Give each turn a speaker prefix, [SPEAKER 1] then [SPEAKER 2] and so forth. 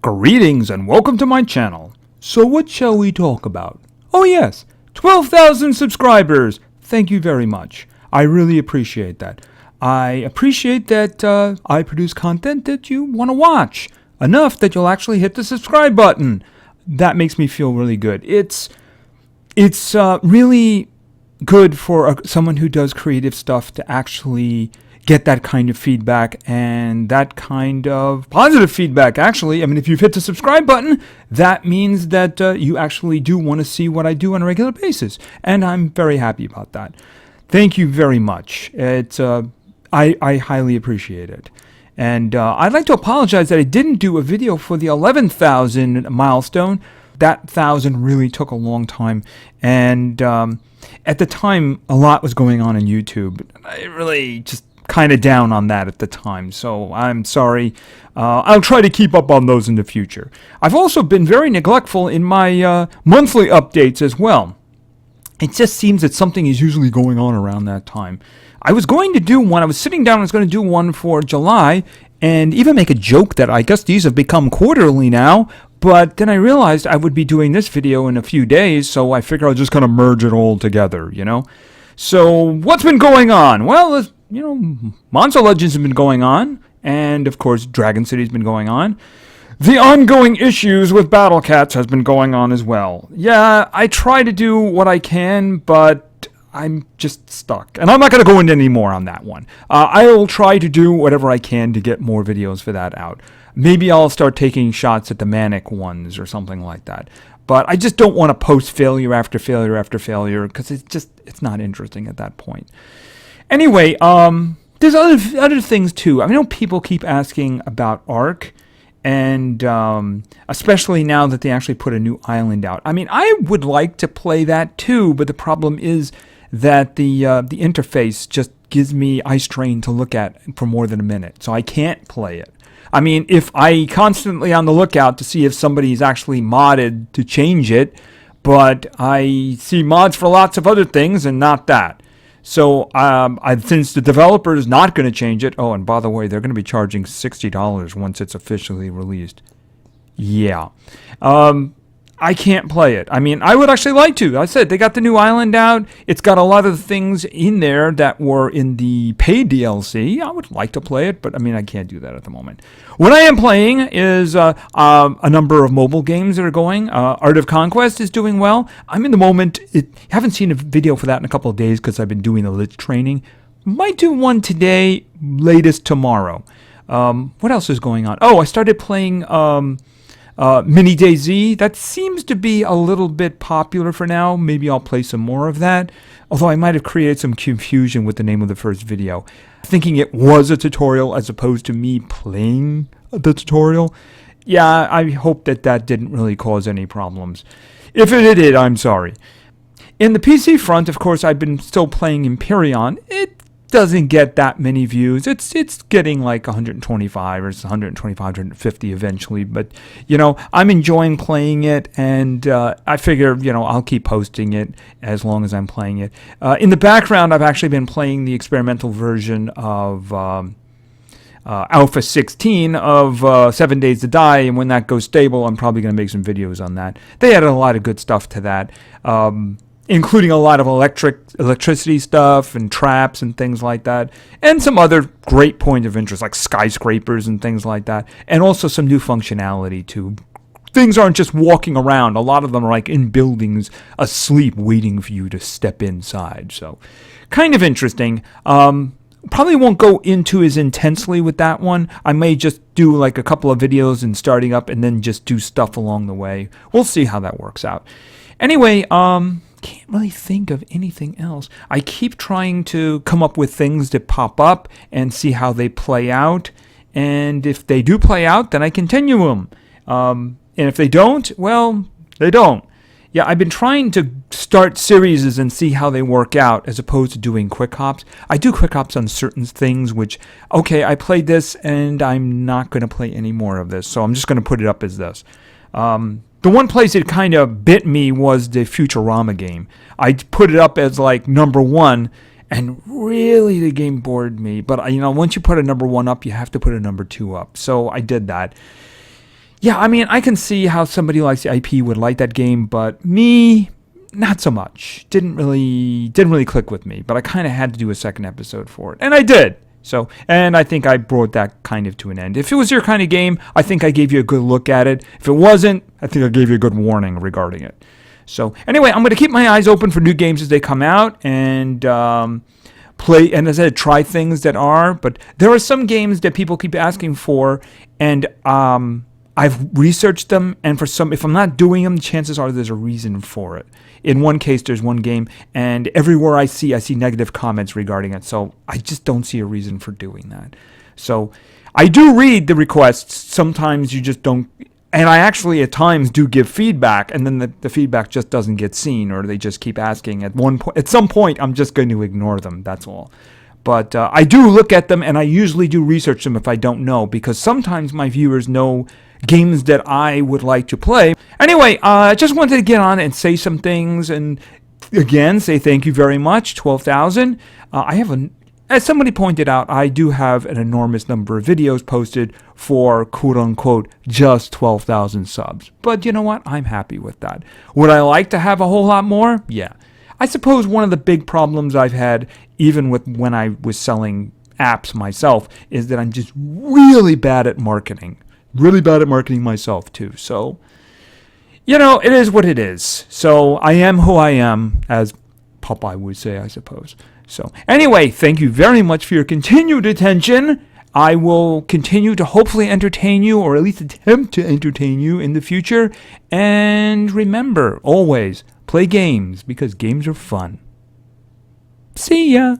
[SPEAKER 1] Greetings and welcome to my channel. So what shall we talk about? Oh yes, 12,000 subscribers. Thank you very much. I really appreciate that. I appreciate that I produce content that you want to watch. Enough that you'll actually hit the subscribe button. That makes me feel really good. It's really good for someone who does creative stuff to actually get that kind of feedback and that kind of positive feedback, actually. I mean, if you've hit the subscribe button, that means that you actually do want to see what I do on a regular basis. And I'm very happy about that. Thank you very much. I highly appreciate it. And I'd like to apologize that I didn't do a video for the 11,000 milestone. That 1,000 really took a long time. And at the time, a lot was going on YouTube. I really just kind of down on that at the time, so I'm sorry. I'll try to keep up on those in the future. I've also been very neglectful in my monthly updates as well. It just seems that something is usually going on around that time. I was going to do one, I was sitting down, I was going to do one for July, and even make a joke that I guess these have become quarterly now, but then I realized I would be doing this video in a few days, so I figure I'll just kind of merge it all together, you know? So, what's been going on? Well, Monster Legends has been going on, and of course Dragon City's been going on. The ongoing issues with Battle Cats has been going on as well. Yeah, I try to do what I can, but I'm just stuck. And I'm not going to go into any more on that one. I'll try to do whatever I can to get more videos for that out. Maybe I'll start taking shots at the Manic ones or something like that. But I just don't want to post failure after failure after failure, because it's not interesting at that point. Anyway, there's other things too. I know people keep asking about Ark, and especially now that they actually put a new island out. I mean, I would like to play that too, but the problem is that the interface just gives me eye strain to look at for more than a minute, so I can't play it. I mean, if I constantly on the lookout to see if somebody's actually modded to change it, but I see mods for lots of other things and not that. So since the developer is not going to change it, oh, and by the way, they're going to be charging $60 once it's officially released. Yeah. I can't play it. I mean, I would actually like to. I said they got the new island out. It's got a lot of the things in there that were in the paid DLC. I would like to play it, but I mean, I can't do that at the moment. What I am playing is a number of mobile games that are going. Art of Conquest is doing well. I'm in the moment. Haven't seen a video for that in a couple of days because I've been doing the lit training. Might do one today, latest tomorrow. What else is going on? Oh, I started playing Mini DayZ. That seems to be a little bit popular for now. Maybe I'll play some more of that. Although I might have created some confusion with the name of the first video, thinking it was a tutorial as opposed to me playing the tutorial. Yeah, I hope that didn't really cause any problems. If it did, I'm sorry. In the PC front, of course, I've been still playing Empyrion. It doesn't get that many views. It's getting like 125 or 125, 150 eventually. But, I'm enjoying playing it, and I figure, I'll keep posting it as long as I'm playing it. In the background, I've actually been playing the experimental version of Alpha 16 of 7 Days to Die, and when that goes stable, I'm probably going to make some videos on that. They added a lot of good stuff to that. Including a lot of electricity stuff and traps and things like that, and some other great points of interest like skyscrapers and things like that, and also some new functionality too. Things aren't just walking around. A lot of them are like in buildings, asleep, waiting for you to step inside. So, kind of interesting. Probably won't go into as intensely with that one. I may just do like a couple of videos and starting up, and then just do stuff along the way. We'll see how that works out. Anyway, can't really think of anything else. I keep trying to come up with things that pop up and see how they play out. And if they do play out, then I continue them. And if they don't, well, they don't. Yeah, I've been trying to start series and see how they work out as opposed to doing quick hops. I do quick hops on certain things which, okay, I played this and I'm not going to play any more of this. So I'm just going to put it up as this. The one place it kind of bit me was the Futurama game. I put it up as like number 1, and really the game bored me. But once you put a number 1 up, you have to put a number 2 up. So I did that. yeah, I mean, I can see how somebody likes the IP would like that game, but me, not so much. Didn't really click with me. But I kind of had to do a second episode for it, and I did. So, and I think I brought that kind of to an end. If it was your kind of game, I think I gave you a good look at it. If it wasn't, I think I gave you a good warning regarding it. So, anyway, I'm going to keep my eyes open for new games as they come out, and play, and as I said, try things that are. But there are some games that people keep asking for, and I've researched them, and for some, if I'm not doing them, chances are there's a reason for it. In one case, there's one game, and everywhere I see negative comments regarding it, so I just don't see a reason for doing that. So I do read the requests. Sometimes you just don't, and I actually at times do give feedback, and then the feedback just doesn't get seen, or they just keep asking. At some point, I'm just going to ignore them, that's all. But I do look at them, and I usually do research them if I don't know, because sometimes my viewers know games that I would like to play. Anyway, I just wanted to get on and say some things, and again, say thank you very much, 12,000. As somebody pointed out, I do have an enormous number of videos posted for quote-unquote just 12,000 subs. But you know what? I'm happy with that. Would I like to have a whole lot more? Yeah. I suppose one of the big problems I've had, even with when I was selling apps myself, is that I'm just really bad at marketing. Really bad at marketing myself, too. So, it is what it is. So, I am who I am, as Popeye would say, I suppose. So, anyway, thank you very much for your continued attention. I will continue to hopefully entertain you, or at least attempt to entertain you in the future. And remember, always, play games, because games are fun. See ya!